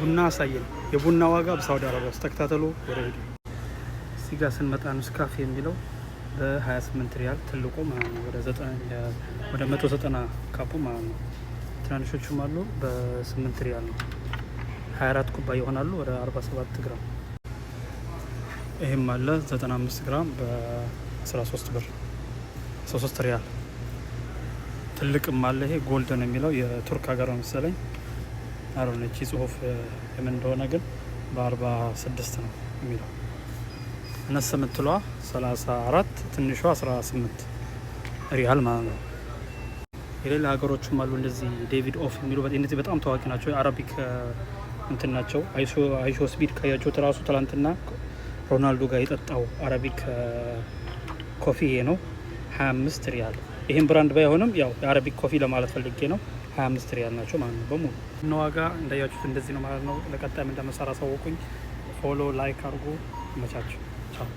ቡና አሳየን። የቡና ዋጋ በሳውዲ አረቢያ ውስጥ ተከታተሉ። ወደ ቪዲዮ እዚህ ጋር ስንመጣ ኔስካፌ የሚለው በ28 ሪያል ትልቁ ማለት ነው። ወደ 190 ካፑ ማለት ነው። ትናንሾቹም አሉ በ8 ሪያል ነው። 24 ኩባያ ይሆናሉ ወደ 47 ግራም። ይሄም አለ 95 ግራም በ13 ብር 13 ሪያል። ትልቅም አለ። ይሄ ጎልደን የሚለው የቱርክ ሀገር ነው መሰለኝ። አሮነች ጽሁፍ የምን እንደሆነ ግን በ46 ነው የሚለው። እነሱ የምትሏ 34 ትንሿ 18 ሪያል ማለት ነው። የሌላ ሀገሮችም አሉ እንደዚህ ዴቪድ ኦፍ የሚሉ እነዚህ በጣም ታዋቂ ናቸው። የአረቢክ እንትን ናቸው። አይሾ ስፒድ ካያችሁት ራሱ ትላንትና ሮናልዶ ጋር የጠጣው አረቢክ ኮፊ ይሄ ነው 25 ሪያል። ይህም ብራንድ ባይሆንም ያው የአረቢክ ኮፊ ለማለት ፈልጌ ነው። 25 ሪያል ናቸው ማለት ነው በሙሉ። እና ዋጋ እንዳያችሁት እንደዚህ ነው ማለት ነው። ለቀጣይም እንደመሰራ ሰውቁኝ። ፎሎ ላይክ አድርጉ። መቻችሁ ቻው።